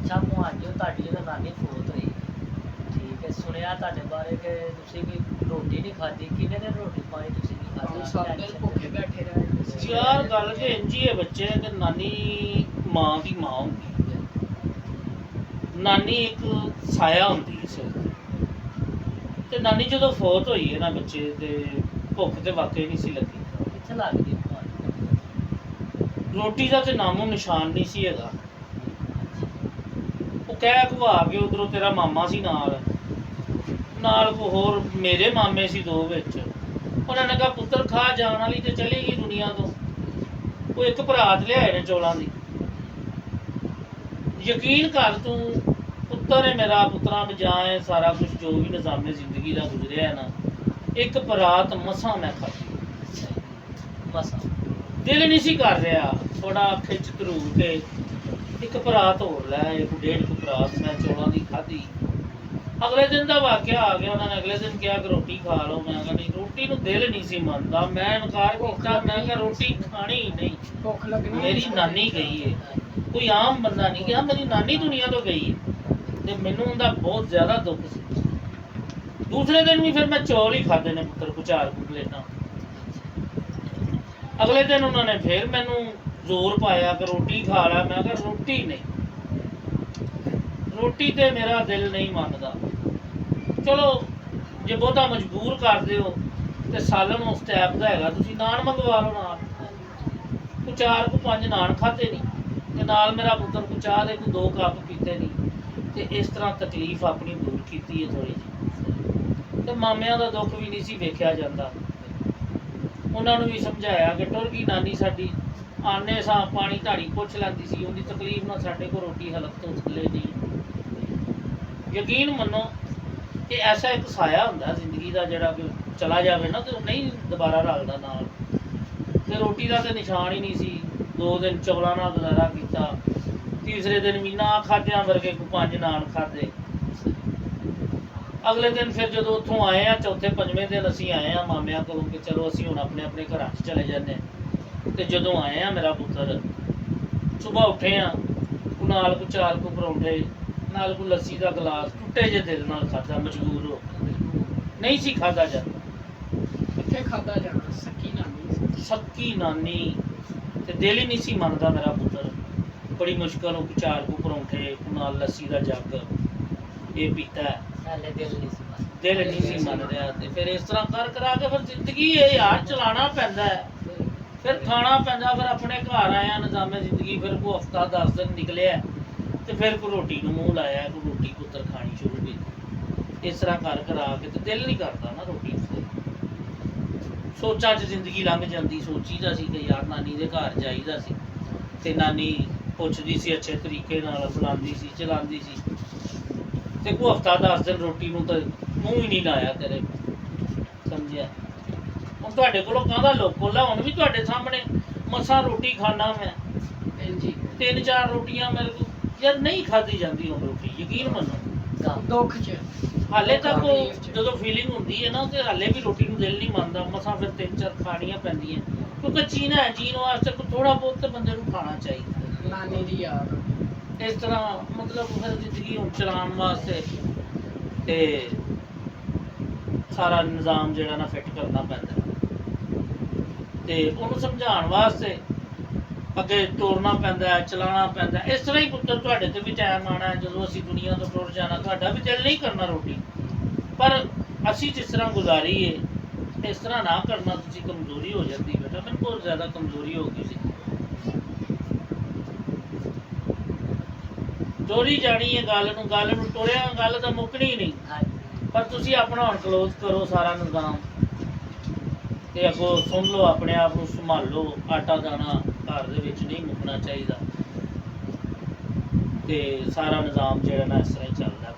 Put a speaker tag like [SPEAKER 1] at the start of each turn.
[SPEAKER 1] ਅੱਛਾ ਮੁਹਾਂਜੋ ਤੁਹਾਡੀ ਜਦੋਂ ਨਾਨੀ ਫੋਤ ਹੋਈ, ਠੀਕ ਹੈ, ਸੁਣਿਆ ਤੁਹਾਡੇ ਬਾਰੇ ਕਿ ਤੁਸੀਂ ਕੋਈ ਰੋਟੀ ਨਹੀਂ ਖਾਧੀ, ਕਿੰਨੇ ਦਿਨ ਰੋਟੀ ਪਾਣੀ ਤੁਸੀਂ ਨਹੀਂ ਖਾਧਾ?
[SPEAKER 2] 7 ਦਿਨ ਭੁੱਖੇ ਬੈਠੇ ਰਹੇ।
[SPEAKER 3] ਯਾਰ ਗੱਲ ਤੇ ਇੰਝ ਹੀ ਹੈ ਬੱਚੇ ਕਿ ਨਾਨੀ ਮਾਂ ਦੀ ਮਾਂ ਹੁੰਦੀ ਹੈ, ਨਾਨੀ ਇੱਕ ਸਾਇਆ ਹੁੰਦੀ ਹੈ ਸਿਰ ਤੇ। ਤੇ ਨਾਨੀ ਜਦੋਂ ਫੌਤ ਹੋਈ ਹੈ ਨਾ ਬੱਚੇ, ਤੇ ਭੁੱਖ ਤੇ ਵਾਕਈ ਨਹੀਂ ਸੀ ਲੱਗੀ।
[SPEAKER 1] ਕਿੱਥੇ ਲੱਗਦੀ
[SPEAKER 3] ਰੋਟੀ ਦਾ ਤੇ ਨਾਮੋ ਨਿਸ਼ਾਨ ਨਹੀਂ ਸੀ ਹੈਗਾ। ਉਹ ਕਹਿ ਘਵਾ ਕੇ ਉਧਰੋਂ ਤੇਰਾ ਮਾਮਾ ਸੀ ਨਾਲ ਕੋ ਹੋਰ ਮੇਰੇ ਮਾਮੇ ਸੀ 2 ਵਿੱਚ। ਉਹਨਾਂ ਨੇ ਕਿਹਾ ਪੁੱਤਰ ਖਾ, ਜਾਣ ਵਾਲੀ ਤੇ ਚਲੀ ਗਈ ਦੁਨੀਆ ਤੋਂ। ਉਹ ਇੱਕ ਭਰਾਤ ਲਿਆਏ ਨੇ ਚੌਲਾਂ ਦੀ। ਯਕੀਨ ਕਰ ਤੂੰ, ਪੁੱਤਰ ਹੈ ਮੇਰਾ, ਪੁੱਤਰਾਂ ਬਜਾਏ ਸਾਰਾ ਕੁਝ ਜੋ ਵੀ ਨਿਜ਼ਾਮੇ ਜ਼ਿੰਦਗੀ ਦਾ ਗੁਜ਼ਰਿਆ ਹੈ ਨਾ, ਇੱਕ ਭਰਾਤ ਮਸਾਂ ਮੈਂ ਖਾਧੀ।
[SPEAKER 1] ਮਸਾਂ
[SPEAKER 3] ਦਿਲ ਨਹੀਂ ਸੀ ਕਰ ਰਿਹਾ, ਥੋੜਾ ਖਿੱਚ ਧਰੂ ਕੇ ਇੱਕ ਭਰਾਤ ਹੋਰ ਲੈ, 1.5 ਭਰਾਤ ਮੈਂ ਚੌਲਾਂ ਦੀ ਖਾਧੀ। ਅਗਲੇ ਦਿਨ ਦਾ ਵਾਕਿਆ ਆ ਗਿਆ। ਉਹਨਾਂ ਨੇ ਅਗਲੇ ਦਿਨ ਕਿਹਾ ਕਿ ਰੋਟੀ ਖਾ ਲਓ। ਮੈਂ ਕਿਹਾ ਨਹੀਂ, ਰੋਟੀ ਨੂੰ ਦਿਲ ਨਹੀਂ ਸੀ ਮੰਨਦਾ। ਮੈਂ ਇਨਕਾਰ ਕੀਤਾ, ਮੈਂ ਕਿਹਾ ਰੋਟੀ ਖਾਣੀ ਹੀ ਨਹੀਂ।
[SPEAKER 2] ਭੁੱਖ ਲੱਗਣੀ।
[SPEAKER 3] ਮੇਰੀ ਨਾਨੀ ਗਈ ਹੈ, ਕੋਈ ਆਮ ਬੰਦਾ ਨਹੀਂ ਗਿਆ, ਮੇਰੀ ਨਾਨੀ ਦੁਨੀਆ ਤੋਂ ਗਈ ਹੈ, ਤੇ ਮੈਨੂੰ ਉਹਦਾ ਬਹੁਤ ਜ਼ਿਆਦਾ ਦੁੱਖ ਸੀ। ਦੂਸਰੇ ਦਿਨ ਵੀ ਫਿਰ ਮੈਂ ਚੌਲ ਹੀ ਖਾਧੇ ਨੇ ਪੁੱਤਰ, ਕੁ 4 ਪਲੇਟਾਂ। ਅਗਲੇ ਦਿਨ ਉਹਨਾਂ ਨੇ ਫਿਰ ਮੈਨੂੰ ਜ਼ੋਰ ਪਾਇਆ ਕਿ ਰੋਟੀ ਖਾ ਲੈ। ਮੈਂ ਕਿਹਾ ਰੋਟੀ ਨਹੀਂ, ਰੋਟੀ ਤੇ ਮੇਰਾ ਦਿਲ ਨਹੀਂ ਮੰਨਦਾ। ਚਲੋ ਜੇ ਬਹੁਤਾ ਮਜਬੂਰ ਕਰਦੇ ਹੋ ਤੇ ਸਾਲਨ ਉਸ ਟੈਪ ਦਾ ਹੈਗਾ, ਤੁਸੀਂ ਨਾਨ ਮੰਗਵਾ ਲਓ ਨਾਲ। ਕੋ 4 ਕੋ 5 ਨਾਨ ਖਾਧੇ ਨਹੀਂ, ਤੇ ਨਾਲ ਮੇਰਾ ਪੁੱਤਰ ਕੋ ਚਾਹ ਦੇ ਕੋ 2 ਕੱਪ ਪੀਤੇ ਨਹੀਂ। ਤੇ ਇਸ ਤਰ੍ਹਾਂ ਤਕਲੀਫ ਆਪਣੀ ਦੂਰ ਕੀਤੀ ਹੈ ਥੋੜੀ ਜਿਹੀ। ਤੇ ਮਾਮਿਆਂ ਦਾ ਦੁੱਖ ਵੀ ਨਹੀਂ ਸੀ ਵੇਖਿਆ ਜਾਂਦਾ। ਉਹਨਾਂ ਨੂੰ ਵੀ ਸਮਝਾਇਆ ਕਿ ਟੁਰ ਗਈ ਨਾਨੀ ਸਾਡੀ, ਆਨੇ ਸਾਂ ਪਾਣੀ ਧਾੜੀ ਪੁੱਛ ਲੈਂਦੀ ਸੀ, ਉਹਦੀ ਤਕਲੀਫ ਨਾਲ ਸਾਡੇ ਕੋਲ ਰੋਟੀ ਹਲਕ ਤੋਂ ਥੱਲੇ ਨਹੀਂ। ਯਕੀਨ ਮੰਨੋ ਕਿ ਐਸਾ ਇੱਕ ਸਾਇਆ ਹੁੰਦਾ ਜ਼ਿੰਦਗੀ ਦਾ, ਜਿਹੜਾ ਕਿ ਚਲਾ ਜਾਵੇ ਨਾ ਤੇ ਉਹ ਨਹੀਂ ਦੁਬਾਰਾ ਰਲਦਾ ਨਾਲ। ਤੇ ਰੋਟੀ ਦਾ ਤੇ ਨਿਸ਼ਾਨ ਹੀ ਨਹੀਂ ਸੀ। 2 ਦਿਨ ਚੌਲਾਂ ਨਾਲ ਗੁਜ਼ਾਰਾ ਕੀਤਾ। ਤੀਸਰੇ ਦਿਨ ਵੀ ਨਾ ਖਾਧਿਆਂ ਵਰਗੇ ਕੋ 5 ਨਾਨ ਖਾਧੇ। ਅਗਲੇ ਦਿਨ ਫਿਰ ਜਦੋਂ ਉੱਥੋਂ ਆਏ ਆ, ਚੌਥੇ ਪੰਜਵੇਂ ਦਿਨ ਅਸੀਂ ਆਏ ਆ ਮਾਮਿਆਂ ਕੋਲੋਂ ਕਿ ਚਲੋ ਅਸੀਂ ਹੁਣ ਆਪਣੇ ਆਪਣੇ ਘਰਾਂ 'ਚ ਚਲੇ ਜਾਂਦੇ ਹਾਂ। ਤੇ ਜਦੋਂ ਆਏ ਆ, ਮੇਰਾ ਪੁੱਤਰ ਸੁਬਾਹ ਉੱਠੇ ਆ, ਨਾਲ ਕੋ 4 ਕੋ ਪਰੌਂਠੇ, ਨਾਲ ਕੋ ਲੱਸੀ ਦਾ ਗਲਾਸ, ਟੁੱਟੇ ਜਿਹੇ ਦਿਲ ਨਾਲ ਖਾਧਾ, ਮਜਬੂਰ ਹੋ ਕੇ। ਨਹੀਂ ਸੀ ਖਾਧਾ ਜਾਂਦਾ।
[SPEAKER 2] ਕਿੱਥੇ ਖਾਧਾ ਜਾਣਾ, ਸੱਕੀ ਨਾਨੀ।
[SPEAKER 3] ਸੱਕੀ ਨਾਨੀ, ਤੇ ਦਿਲ ਹੀ ਨਹੀਂ ਸੀ ਮੰਨਦਾ ਮੇਰਾ ਪੁੱਤਰ। ਬੜੀ ਮੁਸ਼ਕਲ ਉਹ 4 ਕੋ ਪਰੌਂਠੇ, ਨਾਲ ਲੱਸੀ ਦਾ ਜੱਗ ਇਹ ਪੀਤਾ।
[SPEAKER 1] ਪਹਿਲੇ ਦਿਲ ਨਹੀਂ ਸੀ ਮੰਨਦਾ।
[SPEAKER 3] ਦਿਲ ਨਹੀਂ ਸੀ ਮੰਨ ਰਿਹਾ। ਤੇ ਫਿਰ ਇਸ ਤਰ੍ਹਾਂ ਕਰ ਕਰਾ ਕੇ ਫਿਰ ਜ਼ਿੰਦਗੀ ਇਹ ਯਾਰ ਚਲਾਉਣਾ ਪੈਂਦਾ ਹੈ, ਫਿਰ ਖਾਣਾ ਪੈਂਦਾ। ਫਿਰ ਆਪਣੇ ਘਰ ਆਇਆ, ਨਿਜ਼ਾਮੇ ਜ਼ਿੰਦਗੀ ਫਿਰ ਕੋ ਹਫਤਾ 10 ਦਿਨ ਨਿਕਲਿਆ, ਤੇ ਫਿਰ ਕੋ ਰੋਟੀ ਨੂੰ ਮੂੰਹ ਲਾਇਆ, ਕੋ ਰੋਟੀ ਪੁੱਤਰ ਖਾਣੀ ਸ਼ੁਰੂ ਕੀਤੀ। ਇਸ ਤਰ੍ਹਾਂ ਕਰ ਕਰਾ ਕੇ ਤੇ ਦਿਲ ਨਹੀਂ ਕਰਦਾ ਨਾ ਰੋਟੀ ਤੇ। ਸੋਚਾਂ 'ਚ ਜ਼ਿੰਦਗੀ ਲੰਘ ਜਾਂਦੀ। ਸੋਚੀਦਾ ਸੀ ਕਿ ਯਾਰ ਨਾਨੀ ਦੇ ਘਰ ਜਾਈਦਾ ਸੀ, ਤੇ ਨਾਨੀ ਪੁੱਛਦੀ ਸੀ, ਅੱਛੇ ਤਰੀਕੇ ਨਾਲ ਬੁਲਾਉਂਦੀ ਸੀ, ਚਲਾਉਂਦੀ ਸੀ। ਤੇ ਕੋ ਹਫਤਾ 10 ਦਿਨ ਰੋਟੀ ਨੂੰ ਤਾਂ ਮੂੰਹ ਹੀ ਨਹੀਂ ਲਾਇਆ ਤੇਰੇ, ਸਮਝਿਆ। ਹੁਣ ਤੁਹਾਡੇ ਕੋਲੋਂ ਕਾਹਦਾ ਲੋਕੋਲਾ, ਹੁਣ ਵੀ ਤੁਹਾਡੇ ਸਾਹਮਣੇ ਮਸਾਂ ਰੋਟੀ ਖਾਣਾ ਮੈਂ।
[SPEAKER 2] ਜੀ
[SPEAKER 3] 3-4 ਰੋਟੀਆਂ ਮੇਰੇ ਕੋਲ ਯਾਰ ਨਹੀਂ ਖਾਧੀ ਜਾਂਦੀ ਹੁਣ ਰੋਟੀ, ਯਕੀਨ ਮੰਨੋ।
[SPEAKER 2] ਦੁੱਖ 'ਚ
[SPEAKER 3] ਹਾਲੇ ਤੱਕ ਉਹ ਜਦੋਂ ਫੀਲਿੰਗ ਹੁੰਦੀ ਹੈ ਨਾ, ਤੇ ਹਾਲੇ ਵੀ ਰੋਟੀ ਨੂੰ ਦਿਲ ਨਹੀਂ ਮੰਨਦਾ। ਮਸਾਂ ਫਿਰ 3-4 ਖਾਣੀਆਂ ਪੈਂਦੀਆਂ, ਕਿਉਂਕਿ ਜੀਣਾ ਹੈ, ਜੀਣ ਵਾਸਤੇ ਥੋੜਾ ਬਹੁਤ ਤਾਂ ਬੰਦੇ ਨੂੰ ਖਾਣਾ ਚਾਹੀਦਾ।
[SPEAKER 2] ਨਾਨੀ ਦੀ ਯਾਦ।
[SPEAKER 3] ਇਸ ਤਰ੍ਹਾਂ ਮਤਲਬ ਫਿਰ ਜ਼ਿੰਦਗੀ ਹੁਣ ਚਲਾਉਣ ਵਾਸਤੇ ਤੇ ਸਾਰਾ ਨਿਜ਼ਾਮ ਜਿਹੜਾ ਨਾ ਫਿੱਟ ਕਰਨਾ ਪੈਂਦਾ, ਤੇ ਉਹਨੂੰ ਸਮਝਾਉਣ ਵਾਸਤੇ ਅੱਗੇ ਤੋਰਨਾ ਪੈਂਦਾ, ਚਲਾਉਣਾ ਪੈਂਦਾ। ਇਸ ਤਰ੍ਹਾਂ ਹੀ ਪੁੱਤਰ ਤੁਹਾਡੇ ਤੇ ਵੀ ਟਾਈਮ ਆਉਣਾ, ਜਦੋਂ ਅਸੀਂ ਦੁਨੀਆ ਤੋਂ ਟੁਰ ਜਾਣਾ, ਤੁਹਾਡਾ ਵੀ ਦਿਲ ਨਹੀਂ ਕਰਨਾ ਰੋਟੀ। ਪਰ ਅਸੀਂ ਜਿਸ ਤਰ੍ਹਾਂ ਗੁਜ਼ਾਰੀਏ, ਇਸ ਤਰ੍ਹਾਂ ਨਾ ਕਰਨਾ। ਤੁਸੀਂ ਕਮਜ਼ੋਰੀ ਹੋ ਜਾਂਦੀ ਬੇਟਾ, ਮੈਨੂੰ ਬਹੁਤ ਜ਼ਿਆਦਾ ਕਮਜ਼ੋਰੀ ਹੋ ਗਈ ਸੀ। ਤੋਰੀ ਜਾਣੀ ਹੈ ਗੱਲ ਨੂੰ ਤੋੜਿਆ, ਗੱਲ ਤਾਂ ਮੁੱਕਣੀ ਨਹੀਂ। ਪਰ ਤੁਸੀਂ ਆਪਣਾ ਹੁਣ ਕਲੋਜ਼ ਕਰੋ ਸਾਰਾ ਨਿਜ਼ਾਮ, ਤੇ ਅੱਗੋਂ ਸੁਣ ਲਓ, ਆਪਣੇ ਆਪ ਨੂੰ ਸੰਭਾਲੋ। ਆਟਾ ਦਾਣਾ ਘਰ ਦੇ ਵਿੱਚ ਨਹੀਂ ਮੁੱਕਣਾ ਚਾਹੀਦਾ, ਤੇ ਸਾਰਾ ਨਿਜ਼ਾਮ ਜਿਹੜਾ ਨਾ ਇਸ ਤਰ੍ਹਾਂ ਹੀ ਚੱਲਦਾ।